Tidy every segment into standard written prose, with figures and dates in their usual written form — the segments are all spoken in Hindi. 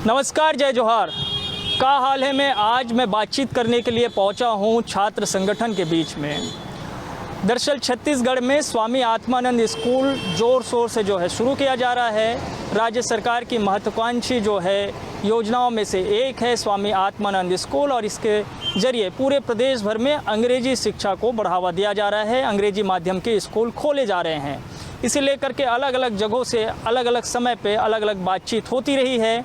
नमस्कार, जय जोहार। का हाल है मैं आज मैं बातचीत करने के लिए पहुंचा हूं छात्र संगठन के बीच में। दरअसल छत्तीसगढ़ में स्वामी आत्मानंद स्कूल ज़ोर शोर से जो है शुरू किया जा रहा है। राज्य सरकार की महत्वाकांक्षी जो है योजनाओं में से एक है स्वामी आत्मानंद स्कूल, और इसके ज़रिए पूरे प्रदेश भर में अंग्रेजी शिक्षा को बढ़ावा दिया जा रहा है। अंग्रेजी माध्यम के स्कूल खोले जा रहे हैं। इसे लेकर के अलग अलग जगहों से अलग अलग समय पे अलग अलग बातचीत होती रही है।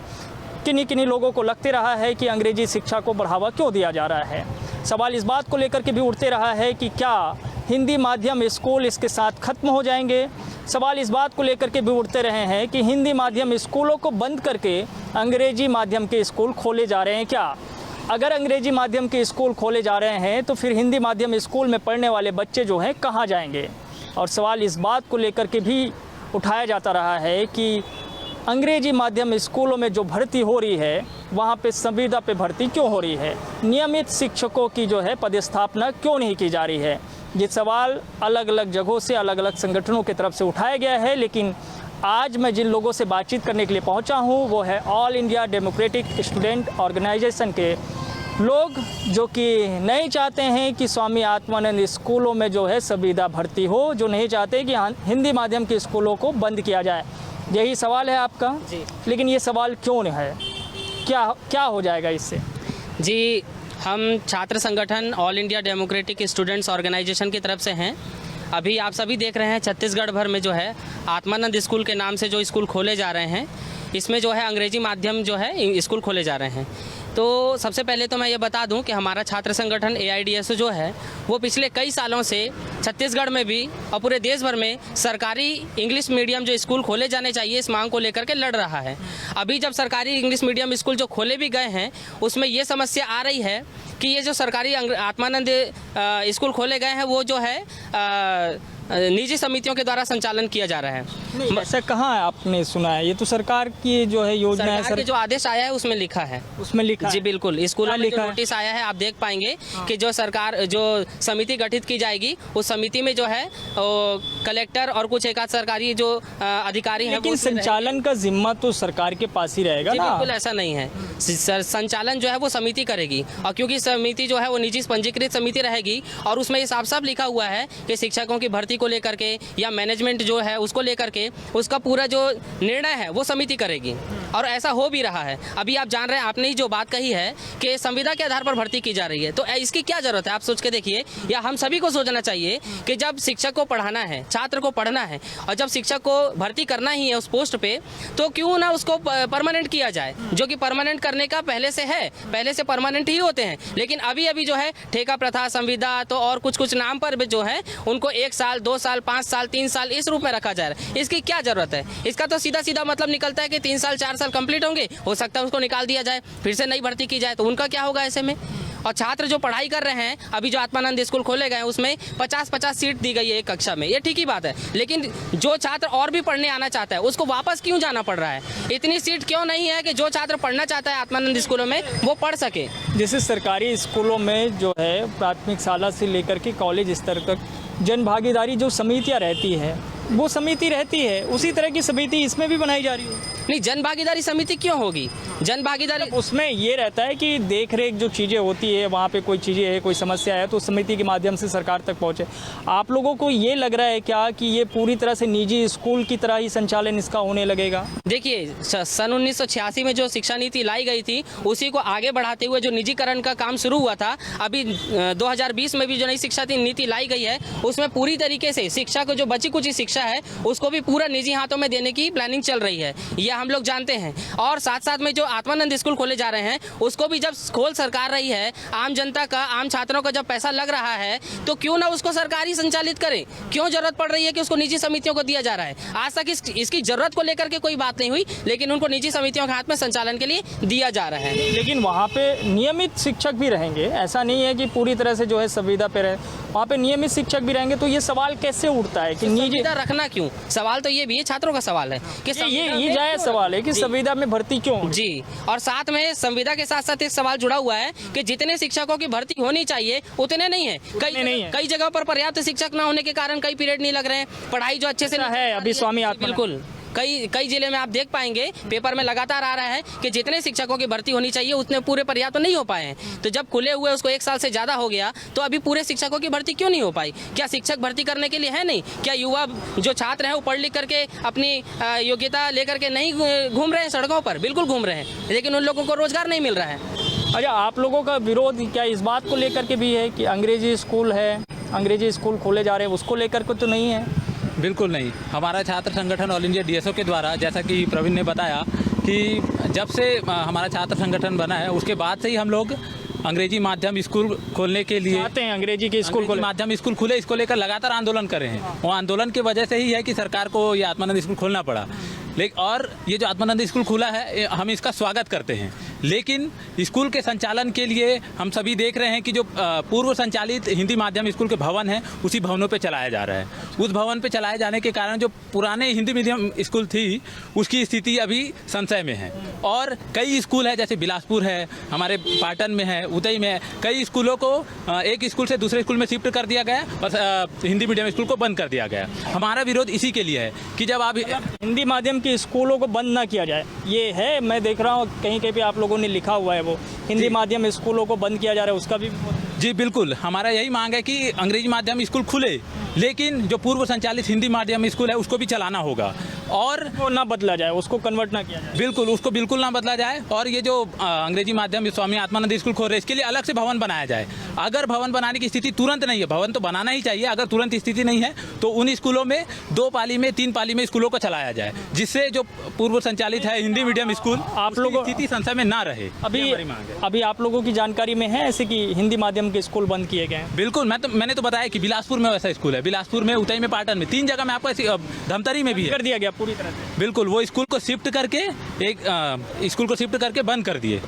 किन्हीं लोगों को लगते रहा है कि अंग्रेजी शिक्षा को बढ़ावा क्यों दिया जा रहा है। सवाल इस बात को लेकर के भी उठते रहा है कि क्या हिंदी माध्यम स्कूल इसके साथ ख़त्म हो जाएंगे। सवाल इस बात को लेकर के भी उठते रहे हैं कि हिंदी माध्यम स्कूलों को बंद करके अंग्रेजी माध्यम के स्कूल खोले जा रहे हैं क्या। अगर अंग्रेजी माध्यम के स्कूल खोले जा रहे हैं तो फिर हिंदी माध्यम स्कूल में पढ़ने वाले बच्चे जो हैं कहाँ जाएंगे। और सवाल इस बात को लेकर के भी उठाया जाता रहा है कि अंग्रेजी माध्यम स्कूलों में जो भर्ती हो रही है वहाँ पे संविदा पे भर्ती क्यों हो रही है, नियमित शिक्षकों की जो है पदस्थापना क्यों नहीं की जा रही है। ये सवाल अलग अलग जगहों से अलग अलग संगठनों की तरफ से उठाया गया है। लेकिन आज मैं जिन लोगों से बातचीत करने के लिए पहुँचा हूँ वो है all India democratic student organisation के लोग, जो कि नहीं चाहते हैं कि स्वामी आत्मानंद स्कूलों में जो है संविदा भर्ती हो, जो नहीं चाहते कि हिंदी माध्यम के स्कूलों को बंद किया जाए। यही सवाल है आपका जी। लेकिन ये सवाल क्यों नहीं है, क्या हो जाएगा इससे? जी, हम छात्र संगठन all India democratic students organisation की तरफ से हैं। अभी आप सभी देख रहे हैं छत्तीसगढ़ भर में जो है आत्मानंद स्कूल के नाम से जो स्कूल खोले जा रहे हैं, इसमें जो है अंग्रेजी माध्यम जो है स्कूल खोले जा रहे हैं। तो सबसे पहले तो मैं ये बता दूं कि हमारा छात्र संगठन AIDSO जो है वो पिछले कई सालों से छत्तीसगढ़ में भी और पूरे देश भर में सरकारी इंग्लिश मीडियम जो स्कूल खोले जाने चाहिए इस मांग को लेकर के लड़ रहा है। अभी जब सरकारी इंग्लिश मीडियम स्कूल जो खोले भी गए हैं उसमें ये समस्या आ रही है कि ये जो सरकारी आत्मानंद स्कूल खोले गए हैं वो जो है निजी समितियों के द्वारा संचालन किया जा रहा है। ऐसा कहाँ है आपने सुना है? ये तो सरकार की जो है योजना है, सरकार के जो आदेश आया है उसमें लिखा है। उसमें लिखा जी बिल्कुल, स्कूलों में जो नोटिस आया है आप देख पाएंगे कि जो सरकार जो समिति गठित की जाएगी उस समिति में जो है कलेक्टर और कुछ एक आध सरकारी जो अधिकारी हैं। लेकिन संचालन का जिम्मा तो सरकार के पास ही रहेगा ना? बिल्कुल ऐसा नहीं है। संचालन जो है वो समिति करेगी, और क्योंकि समिति जो है वो निजी पंजीकृत समिति रहेगी और उसमें ये साफ साफ लिखा हुआ है कि शिक्षकों की भर्ती को लेकर के या मैनेजमेंट जो है उसको लेकर के उसका पूरा जो निर्णय है वो समिति करेगी, और ऐसा हो भी रहा है। अभी आप जान रहे हैं, आपने ही जो बात कही है कि संविदा के आधार पर भर्ती की जा रही है, तो इसकी क्या जरूरत है आप सोच के देखिए, या हम सभी को सोचना चाहिए कि जब शिक्षक को पढ़ाना है, छात्र को पढ़ना है, और जब शिक्षक को भर्ती करना ही है उस पोस्ट पे, तो क्यों ना उसको परमानेंट किया जाए, जो कि परमानेंट करने का पहले से है, पहले से परमानेंट ही होते हैं। लेकिन अभी जो है ठेका प्रथा, संविदा तो और कुछ नाम पर जो है उनको 1 साल 2 साल 5 साल 3 साल इस रूप में रखा जा रहा है। इसकी क्या जरूरत है? इसका तो सीधा मतलब निकलता है कि 3 साल 4 साल कंप्लीट होंगे, हो सकता है उसको निकाल दिया जाए, फिर से नई भर्ती की जाए, तो उनका क्या होगा ऐसे में? और छात्र जो पढ़ाई कर रहे हैं, अभी जो आत्मानंद स्कूल खोले गए हैं उसमें 50-50 सीट दी गई है एक कक्षा में, ये ठीक ही बात है। लेकिन जो छात्र और भी पढ़ने आना चाहता है उसको वापस क्यों जाना पड़ रहा है? इतनी सीट क्यों नहीं है कि जो छात्र पढ़ना चाहता है आत्मानंद स्कूलों में वो पढ़ सके? जैसे सरकारी स्कूलों में जो है प्राथमिक शाला से लेकर के कॉलेज स्तर तक जन भागीदारी जो समितियाँ रहती है वो समिति रहती है, उसी तरह की समिति इसमें भी बनाई जा रही है। नहीं, जन भागीदारी समिति क्यों होगी? जन भागीदारी उसमें ये रहता है कि देख रेख जो चीज़ें होती है, वहाँ पे कोई चीज़ें है, कोई समस्या है तो समिति के माध्यम से सरकार तक पहुँचे। आप लोगों को ये लग रहा है क्या कि ये पूरी तरह से निजी स्कूल की तरह ही संचालन इसका होने लगेगा? देखिए, सन 1986 में जो शिक्षा नीति लाई गई थी उसी को आगे बढ़ाते हुए जो निजीकरण का काम शुरू हुआ था, अभी 2020 में भी जो नई शिक्षा नीति लाई गई है उसमें पूरी तरीके से शिक्षा को जो बची कुछ शिक्षा है उसको भी पूरा निजी हाथों में देने की प्लानिंग चल रही है, यह हम लोग जानते हैं। और साथ साथ में जो आत्मानंद स्कूल खोले जा रहे हैं उसको भी जब खोल सरकार रही है, आम जनता का, आम छात्रों का जब पैसा लग रहा है तो क्यों ना उसको सरकार ही संचालित करे? क्यों जरूरत पड़ रही है कि उसको निजी समितियों को दिया जा रहा है? आज तक इसकी जरूरत को लेकर के कोई बात नहीं हुई, लेकिन उनको निजी समितियों के हाथ में संचालन के लिए दिया जा रहा है। लेकिन वहाँ पे नियमित शिक्षक भी रहेंगे, ऐसा नहीं है कि पूरी तरह से जो है संविदा पे रहे, वहाँ पे नियमित शिक्षक भी रहेंगे। तो ये सवाल कैसे उठता है कि निजी रखना क्यों? सवाल तो ये भी है, छात्रों का सवाल है कि ये जायज सवाल है कि संविदा में भर्ती क्यों जी। और साथ में संविदा के साथ साथ एक सवाल जुड़ा हुआ है कि जितने शिक्षकों की भर्ती होनी चाहिए उतने नहीं है। कई जगह पर पर्याप्त शिक्षक न होने के कारण कई पीरियड नहीं लग रहे हैं, पढ़ाई जो अच्छे से है। अभी स्वामी बिल्कुल कई जिले में आप देख पाएंगे पेपर में लगातार आ रहा है कि जितने शिक्षकों की भर्ती होनी चाहिए उतने पूरे पर्याप्त तो नहीं हो पाए हैं। तो जब खुले हुए उसको 1 साल से ज़्यादा हो गया तो अभी पूरे शिक्षकों की भर्ती क्यों नहीं हो पाई? क्या शिक्षक भर्ती करने के लिए है नहीं? क्या युवा जो छात्र हैं वो पढ़ लिख करके अपनी योग्यता लेकर के नहीं घूम रहे हैं सड़कों पर? बिल्कुल घूम रहे हैं, लेकिन उन लोगों को रोजगार नहीं मिल रहा है। अच्छा, आप लोगों का विरोध क्या इस बात को लेकर के भी है कि अंग्रेजी स्कूल है, अंग्रेजी स्कूल खोले जा रहे हैं, उसको लेकर के तो नहीं है? बिल्कुल नहीं। हमारा छात्र संगठन ऑल इंडिया डीएसओ के द्वारा, जैसा कि प्रवीण ने बताया कि जब से हमारा छात्र संगठन बना है उसके बाद से ही हम लोग अंग्रेजी माध्यम स्कूल खोलने के लिए चाहते हैं अंग्रेजी के स्कूल खोले। माध्यम स्कूल खुले, इसको लेकर लगातार आंदोलन कर रहे हैं। वो आंदोलन की वजह से ही है कि सरकार को ये आत्मानंद स्कूल खोलना पड़ा। लेकिन और ये जो आत्मानंद स्कूल खुला है हम इसका स्वागत करते हैं, लेकिन स्कूल के संचालन के लिए हम सभी देख रहे हैं कि जो पूर्व संचालित हिंदी माध्यम स्कूल के भवन हैं उसी भवनों पे चलाया जा रहा है। उस भवन पे चलाए जाने के कारण जो पुराने हिंदी मीडियम स्कूल थी उसकी स्थिति अभी संशय में है। और कई स्कूल है, जैसे बिलासपुर है, हमारे पाटन में है, उदय में है, कई स्कूलों को एक स्कूल से दूसरे स्कूल में शिफ्ट कर दिया गया और हिंदी मीडियम स्कूल को बंद कर दिया गया। हमारा विरोध इसी के लिए है कि जब आप हिंदी माध्यम के स्कूलों को बंद ना किया जाए, ये है। मैं देख रहा हूँ कहीं कहीं पे आप लोगों ने लिखा हुआ है वो हिंदी माध्यम स्कूलों को बंद किया जा रहा है, उसका भी जी बिल्कुल। हमारा यही मांग है कि अंग्रेजी माध्यम स्कूल खुले, लेकिन जो पूर्व संचालित हिंदी माध्यम स्कूल है उसको भी चलाना होगा और वो ना बदला जाए, उसको कन्वर्ट ना किया जाए। बिल्कुल, उसको बिल्कुल ना बदला जाए। और ये जो अंग्रेजी माध्यम स्वामी आत्मानंद स्कूल खोल रहे हैं इसके लिए अलग से भवन बनाया जाए। अगर भवन बनाने की स्थिति तुरंत नहीं है, भवन तो बनाना ही चाहिए, अगर तुरंत स्थिति नहीं है तो उन स्कूलों में 2 पाली में 3 पाली में स्कूलों को चलाया जाए, जिससे जो पूर्व संचालित है हिंदी मीडियम स्कूल आप लोगों की स्थिति संशय में ना रहे। अभी आप लोगों की जानकारी में है ऐसे कि हिंदी माध्यम के स्कूल बंद किए गए हैं? बिल्कुल, मैंने तो बताया कि बिलासपुर में वैसा स्कूल है, बिलासपुर में, उदय में, पाटन में, 3 जगह में आपको ऐसी, धमतरी में भी है। कर दिया गया पूरी तरह से। बिल्कुल, वो स्कूल को शिफ्ट करके स्कूल को शिफ्ट करके बंद कर दिए।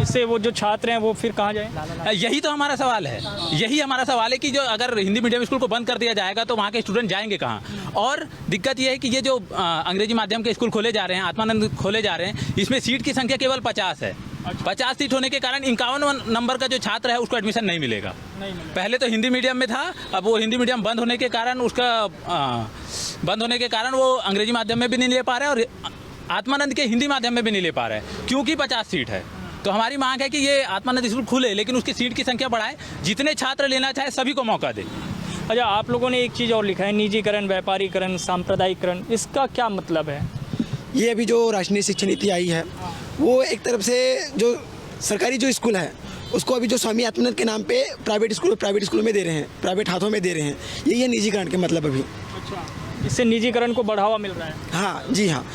इससे वो जो छात्र हैं वो फिर कहाँ जाएं? यही तो हमारा सवाल है, यही हमारा सवाल है कि जो अगर हिंदी मीडियम स्कूल को बंद कर दिया जाएगा तो वहाँ के स्टूडेंट जाएंगे कहाँ? और दिक्कत ये है कि ये जो अंग्रेजी माध्यम के स्कूल खोले जा रहे हैं, आत्मानंद खोले जा रहे हैं, इसमें सीट की संख्या केवल 50 है। 50 सीट होने के कारण 51 नंबर का जो छात्र है उसको एडमिशन नहीं मिलेगा। पहले तो हिंदी मीडियम में था, अब वो हिंदी मीडियम बंद होने के कारण वो अंग्रेजी माध्यम में भी नहीं ले पा रहे और आत्मानंद के हिंदी माध्यम में भी नहीं ले पा रहे, क्योंकि 50 सीट है। तो हमारी मांग है कि ये आत्मानंद स्कूल खुले, लेकिन उसकी सीट की संख्या बढ़ाए, जितने छात्र लेना चाहे सभी को मौका दे। अच्छा, आप लोगों ने एक चीज़ और लिखा है, निजीकरण, व्यापारीकरण, सांप्रदायिकरण, इसका क्या मतलब है? ये अभी जो राष्ट्रीय शिक्षा नीति आई है वो एक तरफ से जो सरकारी जो स्कूल है उसको अभी जो स्वामी आत्मानंद के नाम पे प्राइवेट स्कूल में दे रहे हैं, प्राइवेट हाथों में दे रहे हैं। यही है निजीकरण के मतलब अभी। अच्छा, इससे निजीकरण को बढ़ावा मिल रहा है? हाँ जी हाँ।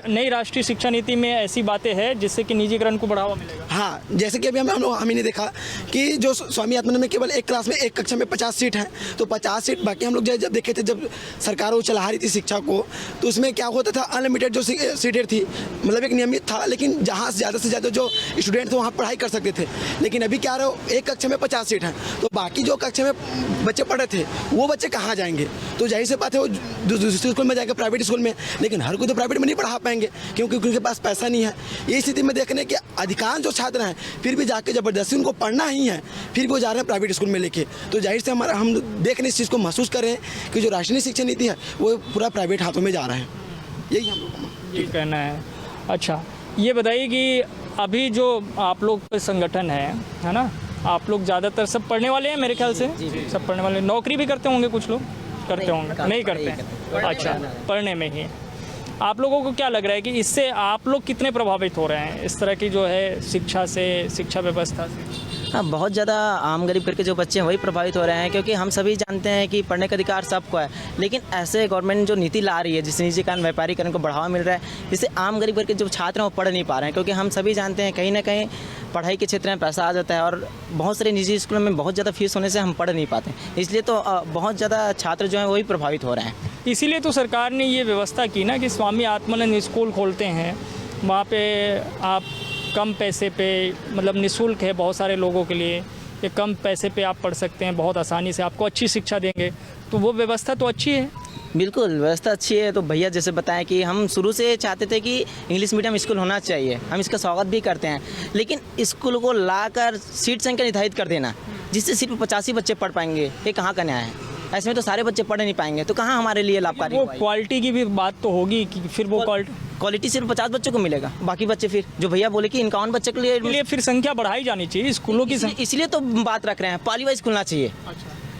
नई राष्ट्रीय शिक्षा नीति में ऐसी बातें हैं जिससे कि निजीकरण को बढ़ावा मिलेगा। हाँ, जैसे कि अभी हमने देखा कि जो स्वामी आत्मानंद में केवल एक क्लास में एक कक्षा में 50 सीट है, तो 50 सीट बाकी हम लोग जब देखे थे, जब सरकार वो चला रही थी शिक्षा को, तो उसमें क्या होता था, अनलिमिटेड जो सीटें थी, मतलब एक नियमित था, लेकिन जहाँ से ज़्यादा जो स्टूडेंट थे वहाँ पढ़ाई कर सकते थे। लेकिन अभी क्या रहा, एक कक्षा में 50 सीट हैं, तो बाकी जो कक्षा में बच्चे पढ़ रहे थे वो बच्चे कहाँ जाएंगे? तो जाहिर सी बात है वो दूसरे स्कूल में जाएगा, प्राइवेट स्कूल में। लेकिन हर कोई तो प्राइवेट में नहीं पढ़ा पाएंगे क्योंकि उनके पास पैसा नहीं है। ये स्थिति में देखने के अधिकांश जो छात्र हैं फिर भी जाके ज़बरदस्ती उनको पढ़ना ही है, फिर वो जा रहे हैं प्राइवेट स्कूल में लेके। तो जाहिर से हम देख रहे इस चीज़ को महसूस कर रहे हैं कि जो राष्ट्रीय शिक्षा नीति है वो पूरा प्राइवेट हाथों में जा रहा है। यही हम लोग का ये कहना है। अच्छा, ये बताइए कि अभी जो आप लोग का संगठन है ना, आप लोग ज़्यादातर सब पढ़ने वाले हैं मेरे ख्याल से? सब पढ़ने वाले। नौकरी भी करते होंगे कुछ लोग? करते होंगे? नहीं करते हैं? अच्छा, पढ़ने में ही। आप लोगों को क्या लग रहा है कि इससे आप लोग कितने प्रभावित हो रहे हैं इस तरह की जो है शिक्षा से, शिक्षा व्यवस्था से? हाँ, बहुत ज़्यादा आम गरीब करके जो बच्चे हैं वही प्रभावित हो रहे हैं, क्योंकि हम सभी जानते हैं कि पढ़ने का अधिकार सबको है, लेकिन ऐसे गवर्नमेंट जो नीति ला रही है जिससे निजीकरण, व्यापारीकरण को बढ़ावा मिल रहा है, जिससे आम गरीब करके जो छात्र हैं वो पढ़ नहीं पा रहे हैं। क्योंकि हम सभी जानते हैं कहीं ना कहीं पढ़ाई के क्षेत्र में पैसा आ जाता है और बहुत सारे निजी स्कूलों में बहुत ज़्यादा फीस होने से हम पढ़ नहीं पाते, इसलिए तो बहुत ज़्यादा छात्र जो हैं वही प्रभावित हो रहे हैं। इसीलिए तो सरकार ने ये व्यवस्था की ना कि स्वामी आत्मानंद स्कूल खोलते हैं, वहाँ पे आप कम पैसे पे, मतलब निःशुल्क है बहुत सारे लोगों के लिए, ये कम पैसे पे आप पढ़ सकते हैं, बहुत आसानी से आपको अच्छी शिक्षा देंगे। तो वो व्यवस्था तो अच्छी है। बिल्कुल, व्यवस्था अच्छी है। तो भैया जैसे बताएं कि हम शुरू से चाहते थे कि इंग्लिश मीडियम स्कूल होना चाहिए, हम इसका स्वागत भी करते हैं, लेकिन स्कूल को लाकर सीट संख्या निर्धारित कर देना जिससे सिर्फ 85 बच्चे पढ़ पाएंगे, ये कहाँ का न्याय है? ऐसे में तो सारे बच्चे पढ़ नहीं पाएंगे, तो कहाँ हमारे लिए लाभकारी वो हुआ ये? क्वालिटी की भी बात तो होगी कि फिर वो क्वालिटी सिर्फ 50 बच्चों को मिलेगा, बाकी बच्चे फिर जो भैया बोले कि 51 बच्चे के लिए फिर संख्या बढ़ाई जानी चाहिए स्कूलों की संख्या। इसलिए तो बात रख रहे हैं, पाली वाइज खुलना चाहिए,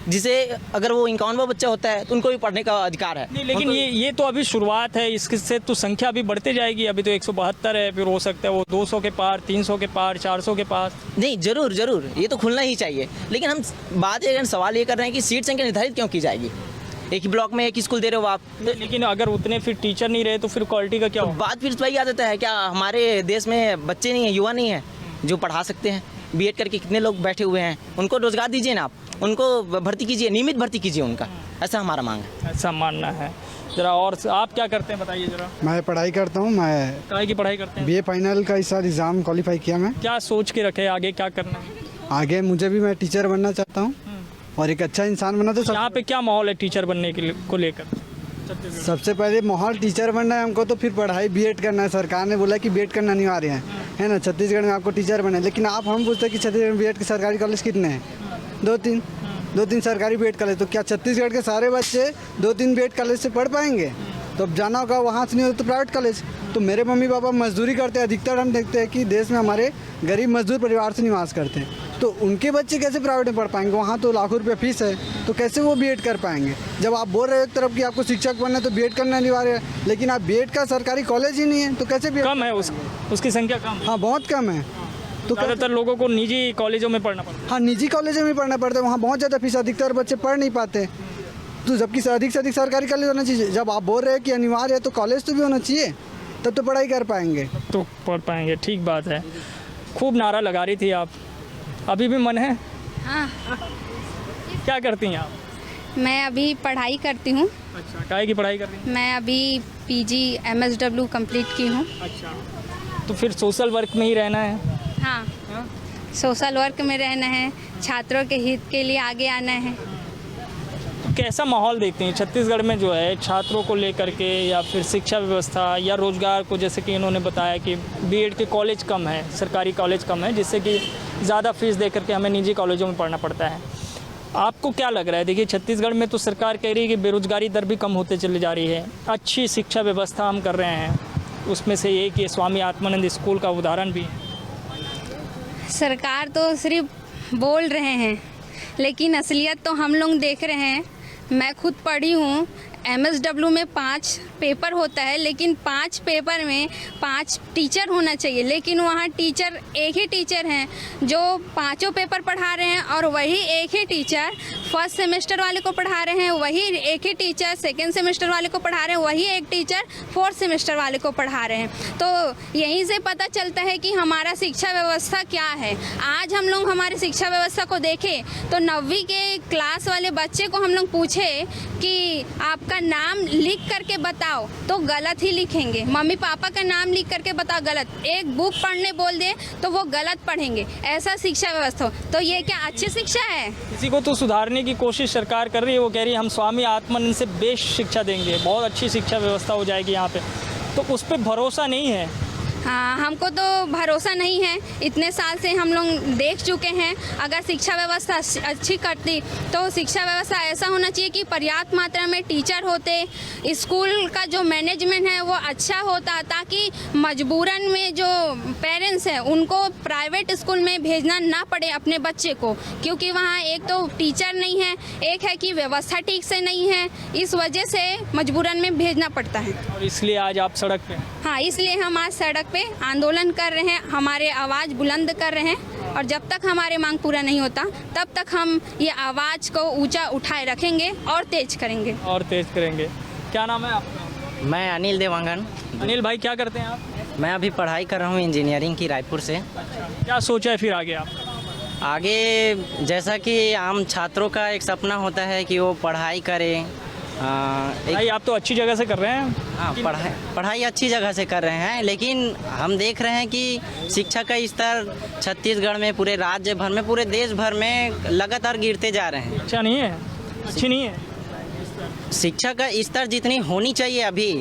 जिसे अगर वो 51वां बच्चा होता है तो उनको भी पढ़ने का अधिकार है। नहीं, लेकिन ये तो अभी शुरुआत है, इससे तो संख्या अभी बढ़ते जाएगी। अभी तो 172 है, फिर हो सकता है वो 200 के पार, 300 के पार, 400 के पास। नहीं, जरूर जरूर ये तो खुलना ही चाहिए, लेकिन हम सवाल ये कर रहे हैं कि सीट संख्या निर्धारित क्यों की जाएगी? एक ही ब्लॉक में एक ही स्कूल दे रहे हो आप, लेकिन अगर उतने फिर टीचर नहीं रहे तो फिर क्वालिटी का क्या तो होगा? बात फिर वही आ जाता है, क्या हमारे देश में बच्चे नहीं हैं, युवा नहीं हैं जो पढ़ा सकते हैं? बीएड करके कितने लोग बैठे हुए हैं, उनको रोजगार दीजिए ना, आप उनको भर्ती कीजिए, नियमित भर्ती कीजिए उनका, ऐसा हमारा मांग है। ऐसा मानना है। जरा और आप क्या करते हैं बताइए जरा। मैं पढ़ाई करता हूँ, मैं काय की पढ़ाई करते हैं? बीए फाइनल का इस साल एग्ज़ाम क्वालिफाई किया मैं। क्या सोच के रखे आगे क्या करना है? आगे मुझे भी मैं टीचर बनना चाहता हूँ और एक अच्छा इंसान बनना। तो यहाँ पे क्या माहौल है टीचर बनने के लिए को लेकर? सबसे पहले माहौल टीचर बनना है हमको, तो फिर पढ़ाई बीएड करना है। सरकार ने बोला कि बीएड करना अनिवार्य है ना, छत्तीसगढ़ में आपको टीचर बने। लेकिन आप हम पूछते हैं कि छत्तीसगढ़ में बीएड के सरकारी कॉलेज कितने हैं? दो तीन सरकारी बीएड कॉलेज। तो क्या छत्तीसगढ़ के सारे बच्चे 2-3 बीएड कॉलेज से पढ़ पाएंगे? तो अब जाना होगा वहाँ से, नहीं हो तो प्राइवेट कॉलेज। तो मेरे मम्मी पापा मजदूरी करते हैं, अधिकतर हम देखते हैं कि देश में हमारे गरीब मजदूर परिवार से निवास करते हैं, तो उनके बच्चे कैसे प्राइवेट में पढ़ पाएंगे? वहाँ तो लाखों रुपये फीस है, तो कैसे वो बीएड कर पाएंगे? जब आप बोल रहे हो एक तरफ कि आपको शिक्षक बनना है तो बीएड करना अनिवार्य है, लेकिन आप बीएड का सरकारी कॉलेज ही नहीं है, तो कैसे बीएड? कम है उसकी संख्या कम। हाँ, बहुत कम है। तो ज़्यादातर लोगों को निजी कॉलेजों में पढ़ना पड़ता है। हाँ, निजी कॉलेजों में पढ़ना पड़ता है, वहाँ बहुत ज़्यादा फीस, अधिकतर बच्चे पढ़ नहीं पाते। तो जबकि अधिक से अधिक सरकारी कॉलेज होना चाहिए। जब आप बोल रहे हैं कि अनिवार्य है तो कॉलेज तो भी होना चाहिए, तब तो पढ़ाई कर पाएंगे। तो पढ़ पाएंगे, ठीक बात है। खूब नारा लगा रही थी आप, अभी भी मन है? हाँ, क्या करती हैं आप? मैं अभी पढ़ाई करती हूँ। अच्छा, काय की पढ़ाई कर रही हैं? मैं अभी पीजी MSW कंप्लीट की हूँ। अच्छा, तो फिर सोशल वर्क में ही रहना है? हाँ, सोशल वर्क में रहना है, छात्रों के हित के लिए आगे आना है। तो कैसा माहौल देखते हैं छत्तीसगढ़ में जो है छात्रों को लेकर के, या फिर शिक्षा व्यवस्था या रोजगार को? जैसे कि इन्होंने बताया कि बीएड के कॉलेज कम है, सरकारी कॉलेज कम है, जिससे कि ज़्यादा फीस दे करके हमें निजी कॉलेजों में पढ़ना पड़ता है। आपको क्या लग रहा है? देखिए, छत्तीसगढ़ में तो सरकार कह रही है कि बेरोजगारी दर भी कम होते चली जा रही है, अच्छी शिक्षा व्यवस्था हम कर रहे हैं, उसमें से एक ये स्वामी आत्मानंद स्कूल का उदाहरण भी है। सरकार तो सिर्फ बोल रहे हैं, लेकिन असलियत तो हम लोग देख रहे हैं। मैं खुद पढ़ी हूँ, MSW में 5 पेपर होता है, लेकिन 5 पेपर में 5 टीचर होना चाहिए, लेकिन वहाँ टीचर एक ही टीचर हैं जो 5 पेपर पढ़ा रहे हैं, और वही एक ही टीचर फर्स्ट सेमेस्टर वाले को पढ़ा रहे हैं, वही एक ही टीचर सेकेंड सेमेस्टर वाले को पढ़ा रहे हैं, वही एक टीचर 4th सेमेस्टर वाले को पढ़ा रहे हैं। तो यहीं से पता चलता है कि हमारा शिक्षा व्यवस्था क्या है। आज हम लोग हमारी शिक्षा व्यवस्था को देखें तो 9वीं के क्लास वाले बच्चे को हम लोग पूछे कि आपका नाम लिख करके बताओ, तो गलत ही लिखेंगे। मम्मी पापा का नाम लिख करके बताओ, गलत। एक बुक पढ़ने बोल दे तो वो गलत पढ़ेंगे। ऐसा शिक्षा व्यवस्था, तो ये क्या अच्छी शिक्षा है? इसी को तो सुधारने की कोशिश सरकार कर रही है। वो कह रही है हम स्वामी आत्मानंद से बेस्ट शिक्षा देंगे, बहुत अच्छी शिक्षा व्यवस्था हो जाएगी यहाँ पे। तो उस पर भरोसा नहीं है। हाँ, हमको तो भरोसा नहीं है। इतने साल से हम लोग देख चुके हैं। अगर शिक्षा व्यवस्था अच्छी करती तो शिक्षा व्यवस्था ऐसा होना चाहिए कि पर्याप्त मात्रा में टीचर होते, स्कूल का जो मैनेजमेंट है वो अच्छा होता, ताकि मजबूरन में जो पेरेंट्स हैं उनको प्राइवेट स्कूल में भेजना ना पड़े अपने बच्चे को, क्योंकि वहाँ एक तो टीचर नहीं है, एक है कि व्यवस्था ठीक से नहीं है, इस वजह से मजबूरन में भेजना पड़ता है। और इसलिए आज आप सड़क पे? हाँ, इसलिए हम आज सड़क पे आंदोलन कर रहे हैं, हमारे आवाज़ बुलंद कर रहे हैं, और जब तक हमारे मांग पूरा नहीं होता तब तक हम ये आवाज़ को ऊंचा उठाए रखेंगे और तेज करेंगे। क्या नाम है आपका? मैं अनिल देवांगन। अनिल भाई, क्या करते हैं आप? मैं अभी पढ़ाई कर रहा हूँ इंजीनियरिंग की, रायपुर से। क्या सोचा है फिर आगे आप? आगे जैसा कि आम छात्रों का एक सपना होता है कि वो पढ़ाई करें। भाई, आप तो अच्छी जगह से कर रहे हैं। हाँ, पढ़ाई अच्छी जगह से कर रहे हैं, लेकिन हम देख रहे हैं कि शिक्षा का स्तर छत्तीसगढ़ में, पूरे राज्य भर में, पूरे देश भर में लगातार गिरते जा रहे हैं। अच्छा नहीं है? अच्छी नहीं है शिक्षा का स्तर जितनी होनी चाहिए अभी,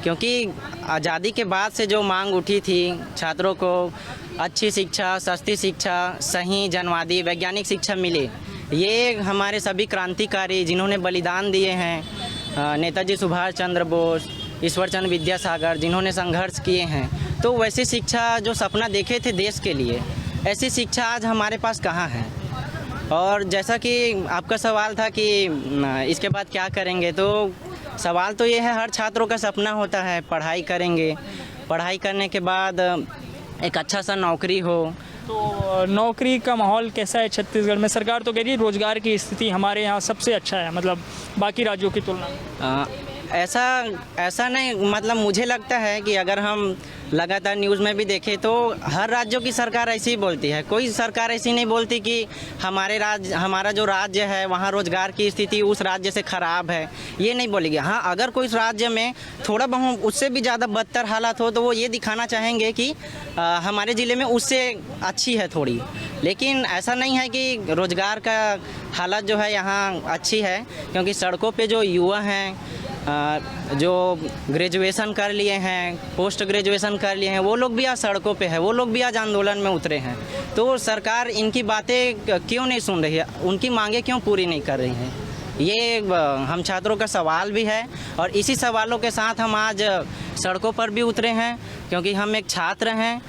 क्योंकि आज़ादी के बाद से जो मांग उठी थी छात्रों को अच्छी शिक्षा, सस्ती शिक्षा, सही जनवादी वैज्ञानिक शिक्षा मिले, ये हमारे सभी क्रांतिकारी जिन्होंने बलिदान दिए हैं, नेताजी सुभाष चंद्र बोस, ईश्वर चंद्र विद्यासागर, जिन्होंने संघर्ष किए हैं, तो वैसी शिक्षा जो सपना देखे थे देश के लिए, ऐसी शिक्षा आज हमारे पास कहाँ है। और जैसा कि आपका सवाल था कि इसके बाद क्या करेंगे, तो सवाल तो ये है, हर छात्रों का सपना होता है पढ़ाई करेंगे, पढ़ाई करने के बाद एक अच्छा सा नौकरी हो। तो नौकरी का माहौल कैसा है छत्तीसगढ़ में? सरकार तो कह रही है रोजगार की स्थिति हमारे यहाँ सबसे अच्छा है, मतलब बाकी राज्यों की तुलना में। ऐसा नहीं, मतलब मुझे लगता है कि अगर हम लगातार न्यूज़ में भी देखें तो हर राज्यों की सरकार ऐसी ही बोलती है। कोई सरकार ऐसी नहीं बोलती कि हमारा जो राज्य है वहाँ रोजगार की स्थिति उस राज्य से ख़राब है, ये नहीं बोलेगी। हाँ, अगर कोई राज्य में थोड़ा बहुत उससे भी ज़्यादा बदतर हालत हो तो वो ये दिखाना चाहेंगे कि हमारे ज़िले में उससे अच्छी है थोड़ी, लेकिन ऐसा नहीं है कि रोज़गार का हालत जो है यहाँ अच्छी है, क्योंकि सड़कों पे जो युवा हैं जो ग्रेजुएशन कर लिए हैं, पोस्ट ग्रेजुएशन कर लिए हैं, वो लोग भी आज सड़कों पे है, वो लोग भी आज आंदोलन में उतरे हैं। तो सरकार इनकी बातें क्यों नहीं सुन रही है, उनकी मांगें क्यों पूरी नहीं कर रही है, ये हम छात्रों का सवाल भी है। और इसी सवालों के साथ हम आज सड़कों पर भी उतरे हैं, क्योंकि हम एक छात्र हैं,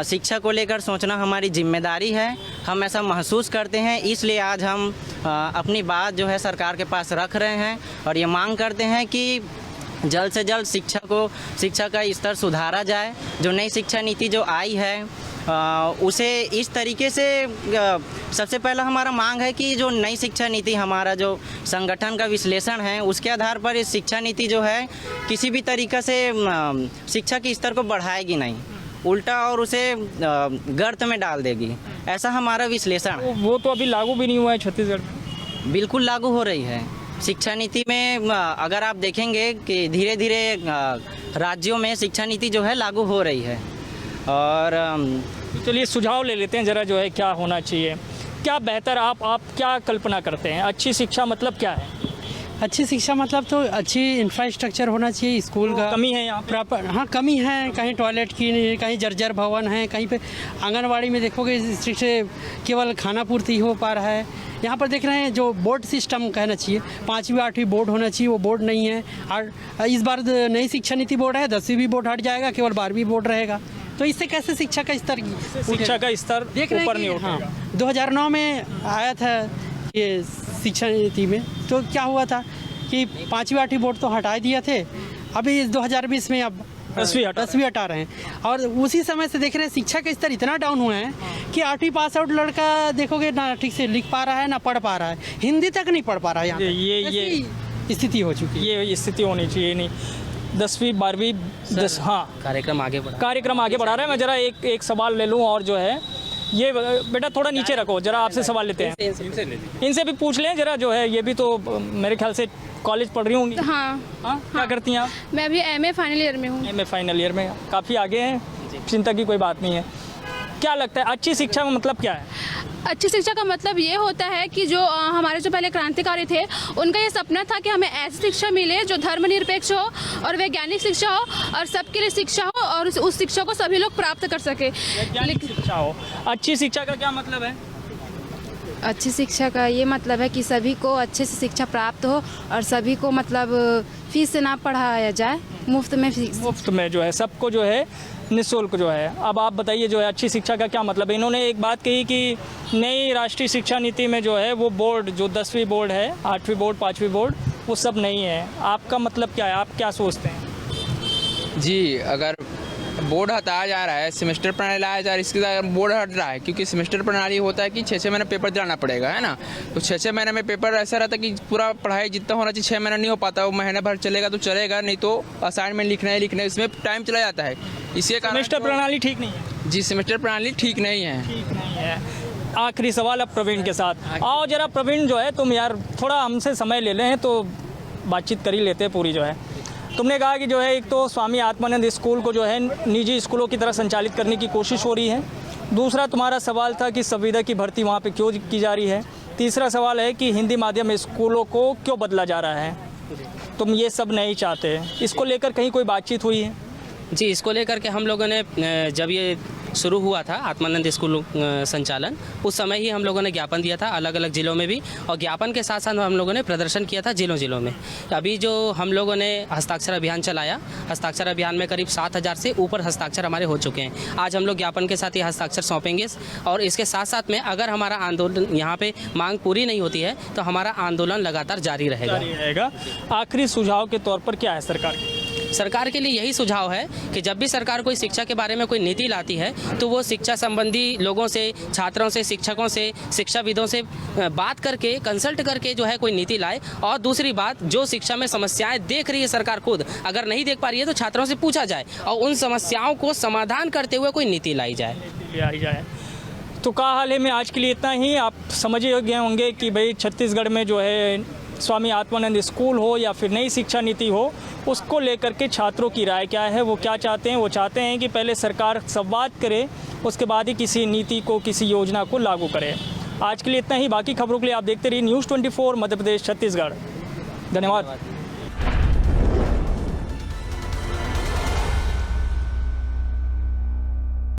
शिक्षा को लेकर सोचना हमारी जिम्मेदारी है, हम ऐसा महसूस करते हैं, इसलिए आज हम अपनी बात जो है सरकार के पास रख रहे हैं और ये मांग करते हैं कि जल्द से जल्द शिक्षा का स्तर सुधारा जाए। जो नई शिक्षा नीति जो आई है उसे इस तरीके से सबसे पहला हमारा मांग है कि जो नई शिक्षा नीति, हमारा जो संगठन का विश्लेषण है उसके आधार पर इस शिक्षा नीति जो है किसी भी तरीक़े से शिक्षा के स्तर को बढ़ाएगी नहीं, उल्टा और उसे गर्त में डाल देगी, ऐसा हमारा विश्लेषण है। वो तो अभी लागू भी नहीं हुआ है छत्तीसगढ़ में। बिल्कुल लागू हो रही है शिक्षा नीति में। अगर आप देखेंगे कि धीरे धीरे राज्यों में शिक्षा नीति जो है लागू हो रही है। और चलिए सुझाव ले लेते हैं ज़रा, जो है क्या होना चाहिए, क्या बेहतर आप क्या कल्पना करते हैं? अच्छी शिक्षा मतलब क्या है? अच्छी शिक्षा मतलब तो अच्छी इंफ्रास्ट्रक्चर होना चाहिए स्कूल का। कमी है यहाँ प्रॉपर, हाँ कमी है, कहीं टॉयलेट की, कहीं जर्जर भवन है, कहीं पे आंगनवाड़ी में देखोगे से केवल खाना पूर्ति हो पा रहा है। यहाँ पर देख रहे हैं जो बोर्ड सिस्टम कहना चाहिए, 5वीं 8वीं बोर्ड होना चाहिए, वो बोर्ड नहीं है। और इस बार नई शिक्षा नीति बोर्ड है, 10वीं भी बोर्ड हट जाएगा, केवल 12वीं बोर्ड रहेगा। तो इससे कैसे शिक्षा का स्तर ऊपर नहीं उठेगा। हाँ, 2009 में आया था ये शिक्षा नीति में, तो क्या हुआ था कि 5वीं 8वीं बोर्ड तो हटा दिए थे, अभी इस 2020 में अब 10वीं हटा रहे हैं। और उसी समय से देख रहे हैं शिक्षा का स्तर इतना डाउन हुआ है कि 8वीं पास आउट लड़का देखोगे ना ठीक से लिख पा रहा है ना पढ़ पा रहा है, हिंदी तक नहीं पढ़ पा रहा है। यहाँ ये स्थिति हो चुकी है, ये स्थिति होनी चाहिए नहीं। 10वीं 12वीं 10, हाँ कार्यक्रम आगे बढ़ा रहा है। मैं ज़रा एक सवाल ले लूँ, और जो है ये बेटा थोड़ा नीचे रखो, जरा आपसे सवाल लेते हैं, इनसे भी पूछ लें जरा, जो है ये भी तो मेरे ख्याल से कॉलेज पढ़ रही होंगी। हाँ, क्या करती हैं आप? मैं अभी एमए फाइनल ईयर में हूँ। एमए फाइनल ईयर में, काफ़ी आगे हैं, चिंता की कोई बात नहीं है। क्या लगता है अच्छी शिक्षा का मतलब क्या है? अच्छी शिक्षा का मतलब ये होता है कि जो हमारे जो पहले क्रांतिकारी थे उनका ये सपना था कि हमें ऐसी शिक्षा मिले जो धर्मनिरपेक्ष हो और वैज्ञानिक शिक्षा हो और सबके लिए शिक्षा हो और उस शिक्षा को सभी लोग प्राप्त कर सके। शिक्षा हो। अच्छी शिक्षा का क्या मतलब है? अच्छी शिक्षा का ये मतलब है कि सभी को अच्छे से शिक्षा प्राप्त हो और सभी को मतलब फीस से ना पढ़ाया जाए, मुफ्त में जो है सबको जो है निःशुल्क जो है। अब आप बताइए जो है अच्छी शिक्षा का क्या मतलब है? इन्होंने एक बात कही कि नई राष्ट्रीय शिक्षा नीति में जो है वो बोर्ड, जो 10वीं बोर्ड है, 8वीं बोर्ड, 5वीं बोर्ड, वो सब नहीं है। आपका मतलब क्या है, आप क्या सोचते हैं? जी, अगर बोर्ड हटाया जा रहा है, सेमेस्टर प्रणाली लाया जा रहा है, इसके साथ बोर्ड हट रहा है, क्योंकि सेमेस्टर प्रणाली होता है कि 6-6 महीने पेपर दिलाना पड़ेगा, है ना। तो 6-6 महीने में पेपर ऐसा रहता है कि पूरा पढ़ाई जितना होना चाहिए 6 महीना नहीं हो पाता, वो महीने भर चलेगा तो चलेगा, नहीं तो असाइनमेंट लिखना है, इसमें टाइम चला जाता है। इसी कारण सेमेस्टर प्रणाली ठीक नहीं है। जी, सेमेस्टर प्रणाली ठीक नहीं है। आखिरी सवाल अब प्रवीण के साथ। आओ जरा प्रवीण, जो है तुम यार थोड़ा हमसे समय ले लें तो बातचीत कर ही लेते हैं पूरी। जो है तुमने कहा कि जो है एक तो स्वामी आत्मानंद स्कूल को जो है निजी स्कूलों की तरह संचालित करने की कोशिश हो रही है। दूसरा तुम्हारा सवाल था कि संविदा की भर्ती वहाँ पे क्यों की जा रही है। तीसरा सवाल है कि हिंदी माध्यम स्कूलों को क्यों बदला जा रहा है। तुम ये सब नहीं चाहते, इसको लेकर कहीं कोई बातचीत हुई है? जी, इसको लेकर के हम लोगों ने जब ये शुरू हुआ था आत्मानंद स्कूल संचालन, उस समय ही हम लोगों ने ज्ञापन दिया था अलग अलग ज़िलों में भी, और ज्ञापन के साथ साथ हम लोगों ने प्रदर्शन किया था ज़िलों में। अभी जो हम लोगों ने हस्ताक्षर अभियान चलाया, हस्ताक्षर अभियान में करीब 7,000 से ऊपर हस्ताक्षर हमारे हो चुके हैं। आज हम लोग ज्ञापन के साथ ये हस्ताक्षर सौंपेंगे, और इसके साथ साथ में अगर हमारा आंदोलन यहाँ पे मांग पूरी नहीं होती है तो हमारा आंदोलन लगातार जारी रहेगा। आखिरी सुझाव के तौर पर क्या है सरकार के लिए यही सुझाव है कि जब भी सरकार कोई शिक्षा के बारे में कोई नीति लाती है तो वो शिक्षा संबंधी लोगों से, छात्रों से, शिक्षकों से, शिक्षाविदों से बात करके, कंसल्ट करके जो है कोई नीति लाए। और दूसरी बात, जो शिक्षा में समस्याएं देख रही है सरकार खुद, अगर नहीं देख पा रही है तो छात्रों से पूछा जाए और उन समस्याओं को समाधान करते हुए कोई नीति लाई जाए। तो का हाल है में आज के लिए इतना ही। आप समझ गए होंगे कि भाई छत्तीसगढ़ में जो है स्वामी आत्मानंद स्कूल हो या फिर नई शिक्षा नीति हो, उसको लेकर के छात्रों की राय क्या है, वो क्या चाहते हैं। वो चाहते हैं कि पहले सरकार संवाद करे, उसके बाद ही किसी नीति को, किसी योजना को लागू करे। आज के लिए इतना ही। बाकी खबरों के लिए आप देखते रहिए News 24 मध्य प्रदेश छत्तीसगढ़। धन्यवाद।